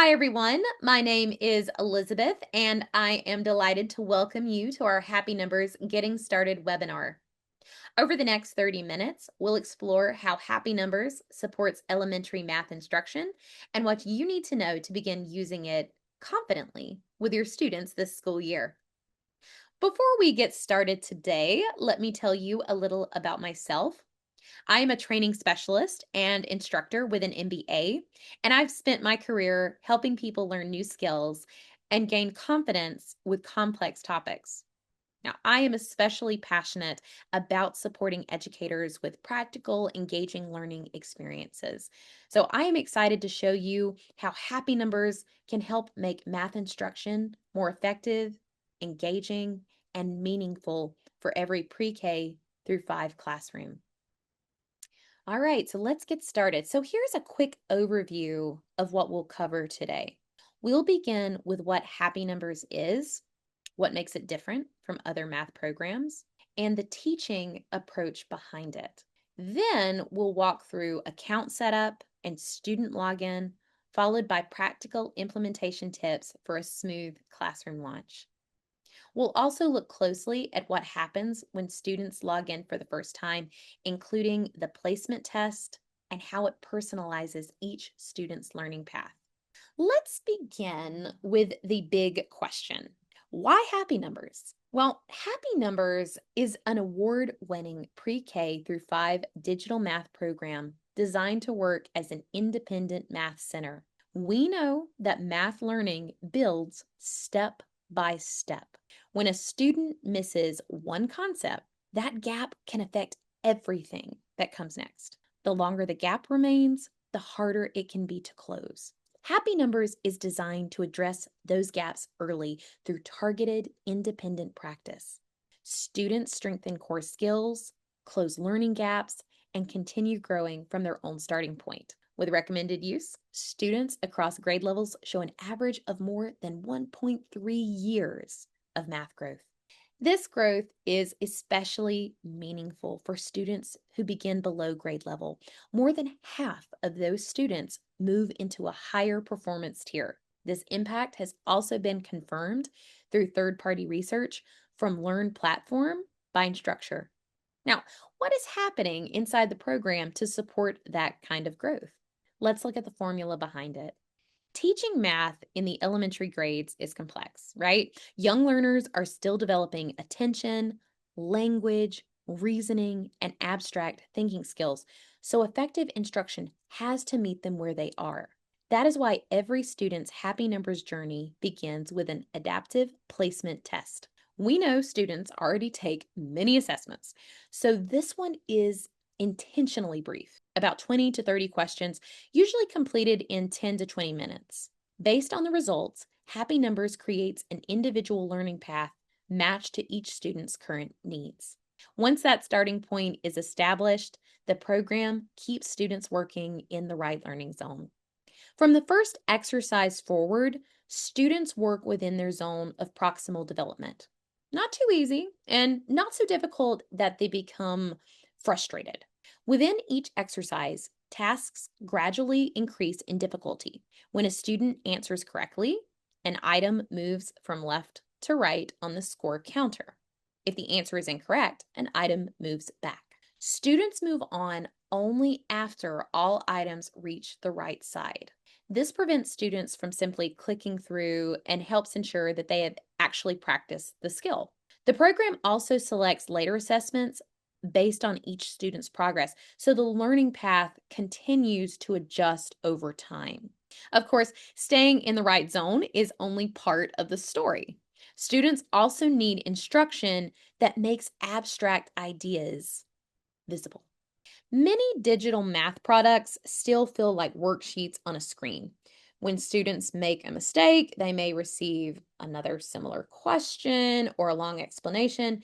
Hi, everyone. My name is Elizabeth, and I am delighted to welcome you to our Happy Numbers Getting Started webinar. Over the next 30 minutes, we'll explore how Happy Numbers supports elementary math instruction and what you need to know to begin using it confidently with your students this school year. Before we get started today, let me tell you a little about myself. I am a training specialist and instructor with an MBA, and I've spent my career helping people learn new skills and gain confidence with complex topics. Now, I am especially passionate about supporting educators with practical, engaging learning experiences. So, I am excited to show you how happy numbers can help make math instruction more effective, engaging, and meaningful for every pre K through 5 classroom. All right, so let's get started. So here's a quick overview of what we'll cover today. We'll begin with what Happy Numbers is, what makes it different from other math programs, and the teaching approach behind it. Then we'll walk through account setup and student login, followed by practical implementation tips for a smooth classroom launch. We'll also look closely at what happens when students log in for the first time, including the placement test and how it personalizes each student's learning path. Let's begin with the big question. Why Happy Numbers? Well, Happy Numbers is an award winning pre K through 5 digital math program designed to work as an independent math center. We know that math learning builds step by step. When a student misses one concept, that gap can affect everything that comes next. The longer the gap remains, the harder it can be to close. Happy Numbers is designed to address those gaps early through targeted, independent practice. Students strengthen core skills, close learning gaps, and continue growing from their own starting point. With recommended use, students across grade levels show an average of more than 1.3 years of math growth. This growth is especially meaningful for students who begin below grade level. More than half of those students move into a higher performance tier. This impact has also been confirmed through third party research from Learn Platform by Instructure. Now, what is happening inside the program to support that kind of growth? Let's look at the formula behind it. Teaching math in the elementary grades is complex, right? Young learners are still developing attention, language, reasoning, and abstract thinking skills. So, effective instruction has to meet them where they are. That is why every student's happy numbers journey begins with an adaptive placement test. We know students already take many assessments, so this one is intentionally brief, about 20 to 30 questions, usually completed in 10 to 20 minutes. Based on the results, Happy Numbers creates an individual learning path matched to each student's current needs. Once that starting point is established, the program keeps students working in the right learning zone. From the first exercise forward, students work within their zone of proximal development. Not too easy and not so difficult that they become frustrated. Within each exercise, tasks gradually increase in difficulty. When a student answers correctly, an item moves from left to right on the score counter. If the answer is incorrect, an item moves back. Students move on only after all items reach the right side. This prevents students from simply clicking through and helps ensure that they have actually practiced the skill. The program also selects later assessments based on each student's progress, so the learning path continues to adjust over time. Of course, staying in the right zone is only part of the story. Students also need instruction that makes abstract ideas visible. Many digital math products still feel like worksheets on a screen. When students make a mistake, they may receive another similar question or a long explanation,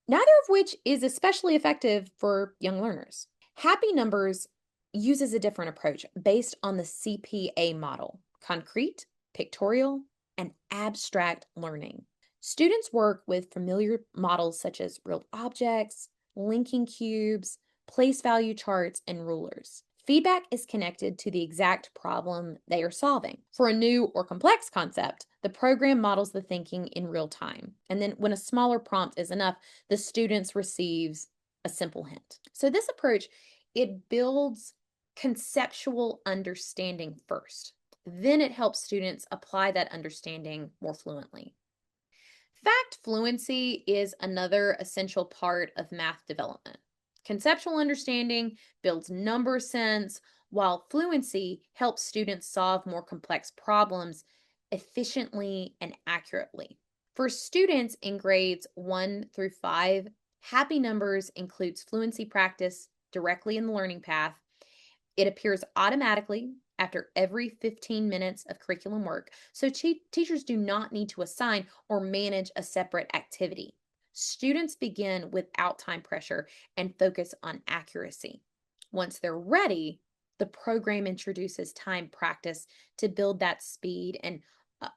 neither of which is especially effective for young learners. Happy Numbers uses a different approach based on the CPA model: concrete, pictorial, and abstract learning. Students work with familiar models such as real objects, linking cubes, place value charts, and rulers. Feedback is connected to the exact problem they are solving. For a new or complex concept, the program models the thinking in real time. And then when a smaller prompt is enough, the students receives a simple hint. So this approach, it builds conceptual understanding first. Then it helps students apply that understanding more fluently. Fact fluency is another essential part of math development. Conceptual understanding builds number sense, while fluency helps students solve more complex problems efficiently and accurately. For students in grades 1 through 5, happy numbers includes fluency practice directly in the learning path. It appears automatically after every 15 minutes of curriculum work, so teachers do not need to assign or manage a separate activity. Students begin without time pressure and focus on accuracy. Once they're ready, the program introduces time practice to build that speed and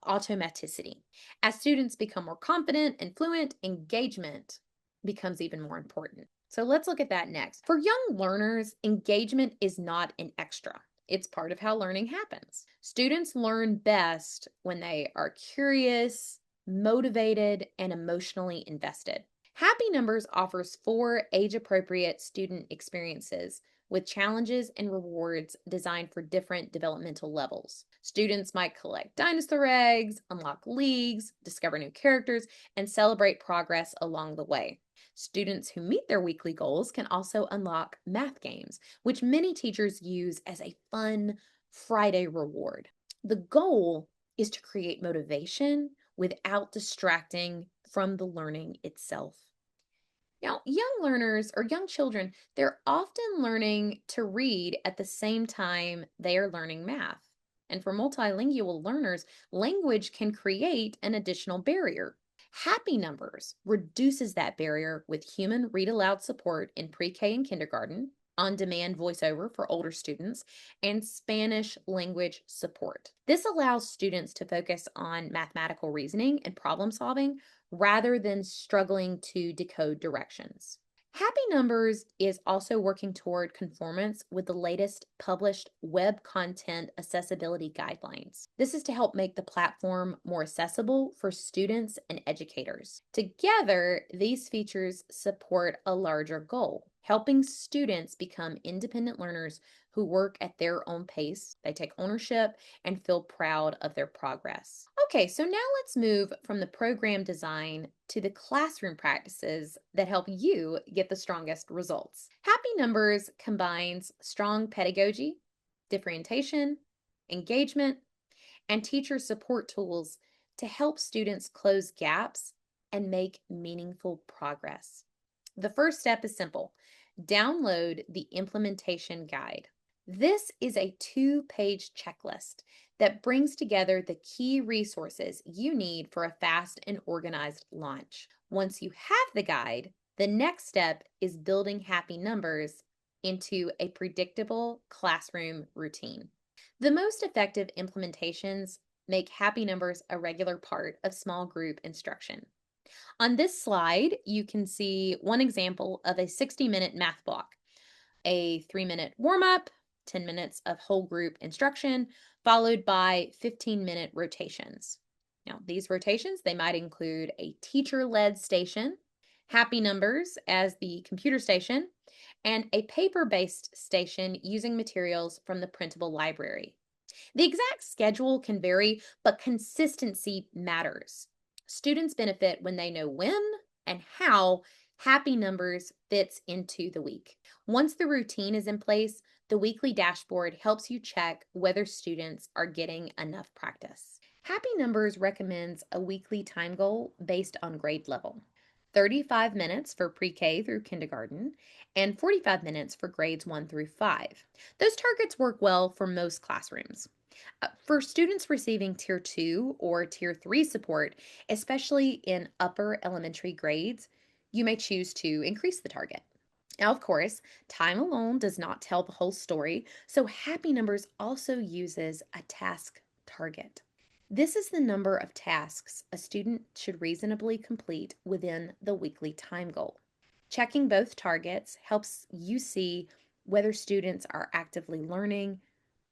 automaticity. As students become more confident and fluent, engagement becomes even more important. So let's look at that next. For young learners, engagement is not an extra. It's part of how learning happens. Students learn best when they are curious, motivated, and emotionally invested. Happy Numbers offers 4 age appropriate student experiences with challenges and rewards designed for different developmental levels. Students might collect dinosaur eggs, unlock leagues, discover new characters, and celebrate progress along the way. Students who meet their weekly goals can also unlock math games, which many teachers use as a fun Friday reward. The goal is to create motivation without distracting from the learning itself. Now, young learners or young children, they're often learning to read at the same time they are learning math. And for multilingual learners, language can create an additional barrier. Happy Numbers reduces that barrier with human read aloud support in pre K and kindergarten, on demand voiceover for older students, and Spanish language support. This allows students to focus on mathematical reasoning and problem solving rather than struggling to decode directions. Happy Numbers is also working toward conformance with the latest published web content accessibility guidelines. This is to help make the platform more accessible for students and educators. Together, these features support a larger goal, helping students become independent learners who work at their own pace. They take ownership and feel proud of their progress. Okay, so now let's move from the program design to the classroom practices that help you get the strongest results. Happy Numbers combines strong pedagogy, differentiation, engagement, and teacher support tools to help students close gaps and make meaningful progress. The first step is simple: download the implementation guide. This is a 2-page checklist that brings together the key resources you need for a fast and organized launch. Once you have the guide, the next step is building Happy Numbers into a predictable classroom routine. The most effective implementations make Happy Numbers a regular part of small group instruction. On this slide, you can see one example of a 60-minute math block: a 3-minute warm up, 10 minutes of whole group instruction, followed by 15-minute rotations. Now, these rotations, they might include a teacher-led station, Happy Numbers as the computer station, and a paper-based station using materials from the printable library. The exact schedule can vary, but consistency matters. Students benefit when they know when and how Happy Numbers fits into the week. Once the routine is in place, the weekly dashboard helps you check whether students are getting enough practice. Happy Numbers recommends a weekly time goal based on grade level: 35 minutes for pre K through kindergarten, and 45 minutes for grades 1 through 5. Those targets work well for most classrooms. For students receiving Tier 2 or Tier 3 support, especially in upper elementary grades, you may choose to increase the target. Now, of course, time alone does not tell the whole story, so Happy Numbers also uses a task target. This is the number of tasks a student should reasonably complete within the weekly time goal. Checking both targets helps you see whether students are actively learning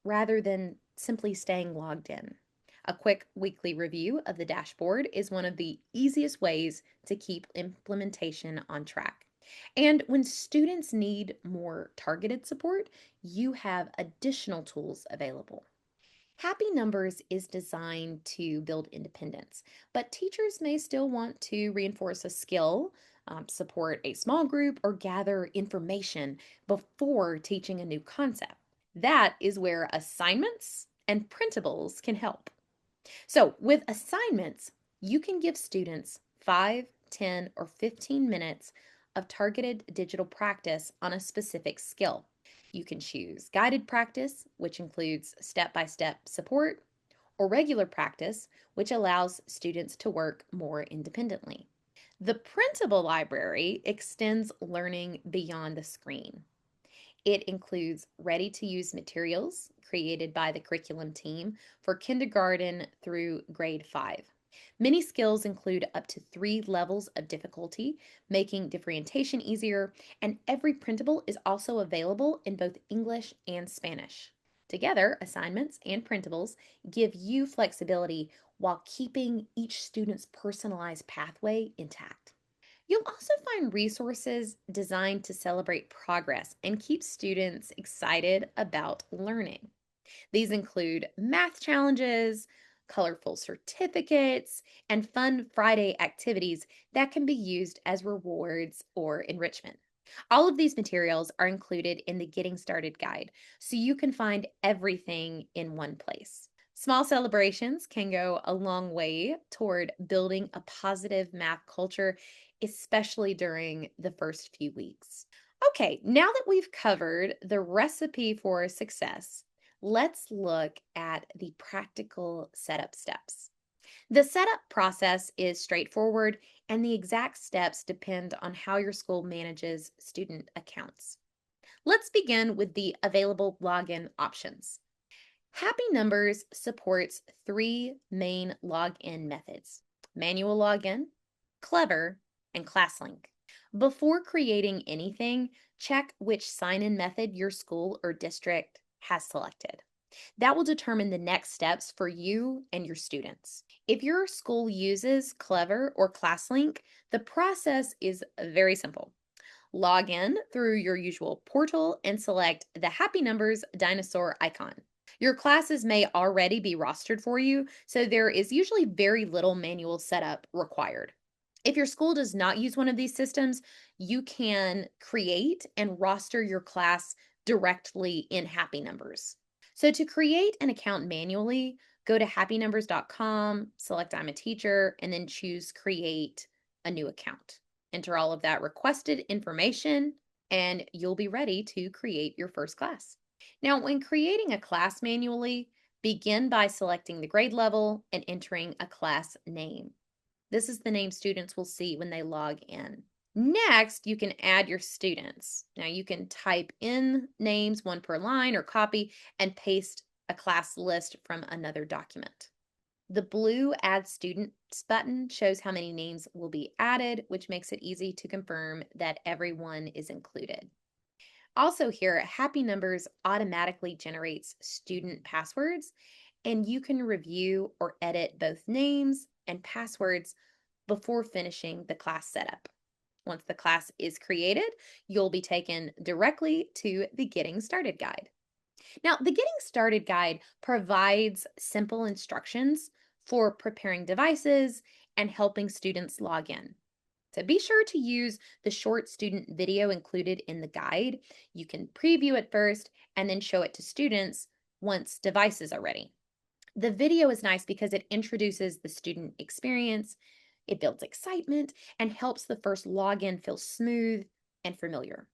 rather than simply staying logged in. A quick weekly review of the dashboard is one of the easiest ways to keep implementation on track. And when students need more targeted support, you have additional tools available. Happy Numbers is designed to build independence, but teachers may still want to reinforce a skill, support a small group, or gather information before teaching a new concept. That is where assignments and printables can help. So, with assignments, you can give students 5, 10, or 15 minutes of targeted digital practice on a specific skill. You can choose guided practice, which includes step by step support, or regular practice, which allows students to work more independently. The printable library extends learning beyond the screen. It includes ready to use materials created by the curriculum team for kindergarten through grade 5. Many skills include up to 3 levels of difficulty, making differentiation easier, and every printable is also available in both English and Spanish. Together, assignments and printables give you flexibility while keeping each student's personalized pathway intact. You'll also find resources designed to celebrate progress and keep students excited about learning. These include math challenges, colorful certificates, and fun Friday activities that can be used as rewards or enrichment. All of these materials are included in the Getting Started guide, so you can find everything in one place. Small celebrations can go a long way toward building a positive math culture, especially during the first few weeks. Okay, now that we've covered the recipe for success, let's look at the practical setup steps. The setup process is straightforward, and the exact steps depend on how your school manages student accounts. Let's begin with the available login options. Happy Numbers supports 3 main login methods: manual login, Clever, and ClassLink. Before creating anything, check which sign in method your school or district has selected. That will determine the next steps for you and your students. If your school uses Clever or ClassLink, the process is very simple. Log in through your usual portal and select the Happy Numbers dinosaur icon. Your classes may already be rostered for you, so there is usually very little manual setup required. If your school does not use one of these systems, you can create and roster your class directly in Happy Numbers. So to create an account manually, go to happynumbers.com, select I'm a teacher, and then choose create a new account. Enter all of that requested information, and you'll be ready to create your first class. Now, when creating a class manually, begin by selecting the grade level and entering a class name. This is the name students will see when they log in. Next, you can add your students. Now, you can type in names, one per line, or copy and paste a class list from another document. The blue Add Students button shows how many names will be added, which makes it easy to confirm that everyone is included. Also here, Happy Numbers automatically generates student passwords, and you can review or edit both names and passwords before finishing the class setup. Once the class is created, you'll be taken directly to the Getting Started guide. Now, the Getting Started guide provides simple instructions for preparing devices and helping students log in. So be sure to use the short student video included in the guide. You can preview it first and then show it to students once devices are ready. The video is nice because it introduces the student experience, it builds excitement, and helps the first login feel smooth and familiar.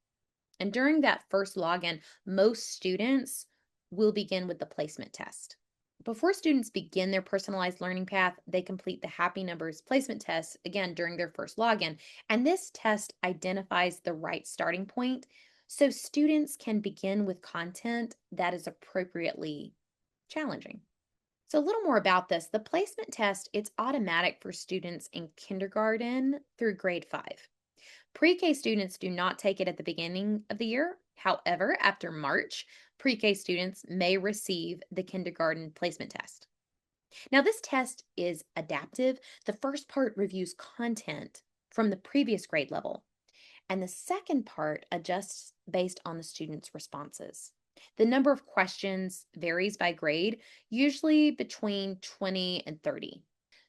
And during that first login, most students will begin with the placement test. Before students begin their personalized learning path, they complete the Happy Numbers placement test again during their first login. And this test identifies the right starting point so students can begin with content that is appropriately challenging. So a little more about this. The placement test, it's automatic for students in kindergarten through grade 5. Pre-K students do not take it at the beginning of the year, However, after March, pre-K students may receive the kindergarten placement test. Now, this test is adaptive. The first part reviews content from the previous grade level, and the second part adjusts based on the student's responses. The number of questions varies by grade, usually between 20 and 30.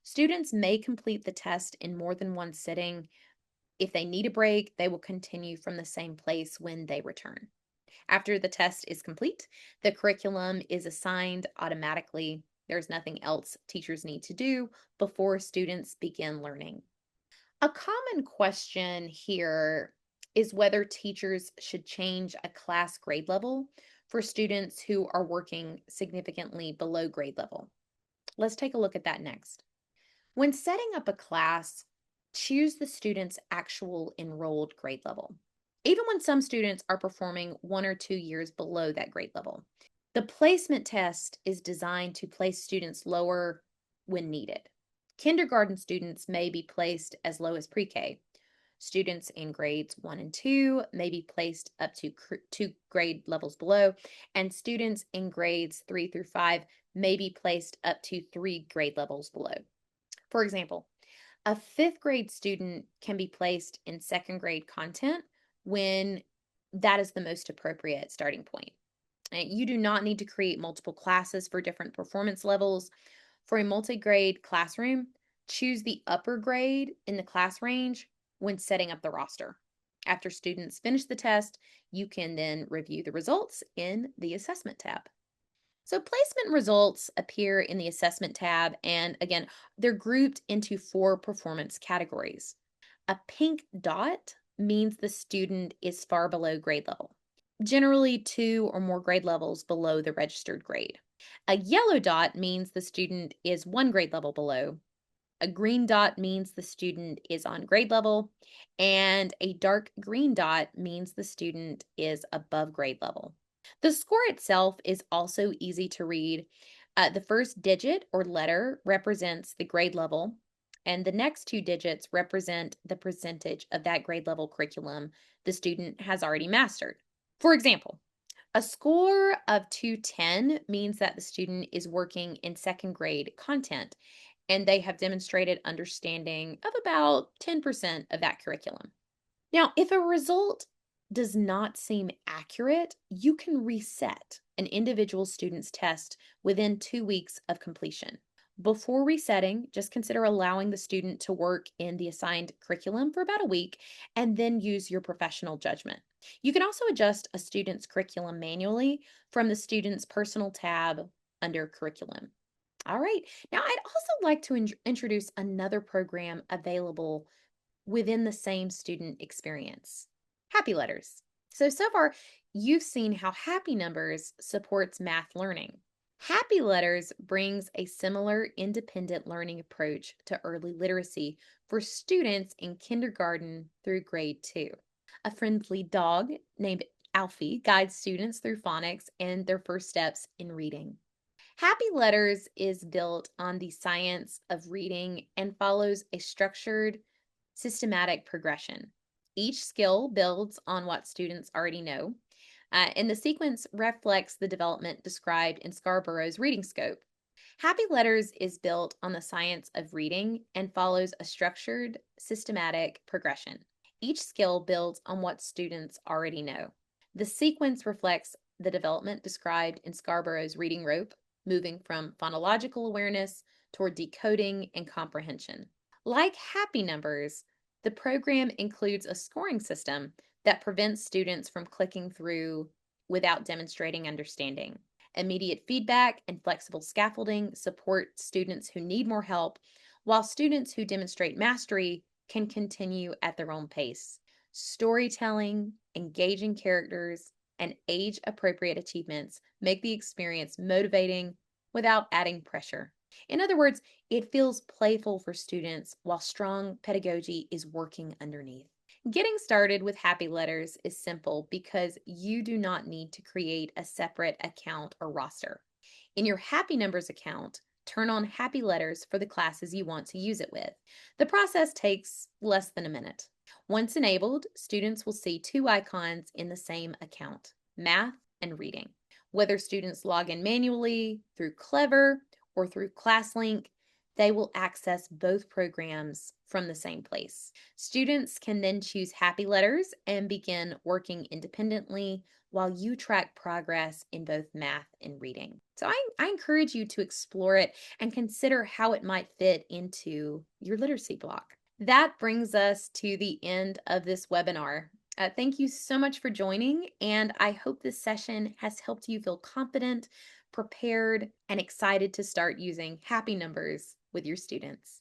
Students may complete the test in more than one sitting. If they need a break, they will continue from the same place when they return. After the test is complete, the curriculum is assigned automatically. There's nothing else teachers need to do before students begin learning. A common question here is whether teachers should change a class grade level for students who are working significantly below grade level. Let's take a look at that next. When setting up a class, choose the student's actual enrolled grade level, even when some students are performing 1 or 2 years below that grade level. The placement test is designed to place students lower when needed. Kindergarten students may be placed as low as pre-K. Students in grades 1 and 2 may be placed up to 2 grade levels below, and students in grades 3 through 5 may be placed up to 3 grade levels below. For example, a fifth grade student can be placed in second grade content when that is the most appropriate starting point. You do not need to create multiple classes for different performance levels. For a multi-grade classroom, choose the upper grade in the class range when setting up the roster. After students finish the test, you can then review the results in the assessment tab. So, placement results appear in the assessment tab, and again, they're grouped into 4 performance categories. A pink dot means the student is far below grade level, generally 2 or more grade levels below the registered grade. A yellow dot means the student is 1 grade level below. A green dot means the student is on grade level, and a dark green dot means the student is above grade level. The score itself is also easy to read. The first digit or letter represents the grade level, and the next 2 digits represent the percentage of that grade level curriculum the student has already mastered. For example, a score of 210 means that the student is working in second grade content and they have demonstrated understanding of about 10% of that curriculum. Now, if a result does not seem accurate, you can reset an individual student's test within 2 weeks of completion. Before resetting, just consider allowing the student to work in the assigned curriculum for about a week and then use your professional judgment. You can also adjust a student's curriculum manually from the student's personal tab under curriculum. All right. Now, I'd also like to introduce another program available within the same student experience. Happy Letters. So far, you've seen how Happy Numbers supports math learning. Happy Letters brings a similar independent learning approach to early literacy for students in kindergarten through grade 2. A friendly dog named Alfie guides students through phonics and their first steps in reading. Happy Letters is built on the science of reading and follows a structured, systematic progression. Each skill builds on what students already know, and the sequence reflects the development described in Scarborough's reading scope. Happy Letters is built on the science of reading and follows a structured, systematic progression. Each skill builds on what students already know. The sequence reflects the development described in Scarborough's reading rope, moving from phonological awareness toward decoding and comprehension. Like Happy Numbers, the program includes a scoring system that prevents students from clicking through without demonstrating understanding. Immediate feedback and flexible scaffolding support students who need more help, while students who demonstrate mastery can continue at their own pace. Storytelling, engaging characters, and age appropriate achievements make the experience motivating without adding pressure. In other words, it feels playful for students while strong pedagogy is working underneath. Getting started with Happy Letters is simple because you do not need to create a separate account or roster. In your Happy Numbers account, turn on Happy Letters for the classes you want to use it with. The process takes less than a minute. Once enabled, students will see two icons in the same account, math and reading. Whether students log in manually, through Clever, or through ClassLink, they will access both programs from the same place. Students can then choose Happy Letters and begin working independently while you track progress in both math and reading. So I encourage you to explore it and consider how it might fit into your literacy block. That brings us to the end of this webinar. Thank you so much for joining, and I hope this session has helped you feel confident, prepared, and excited to start using happy numbers with your students.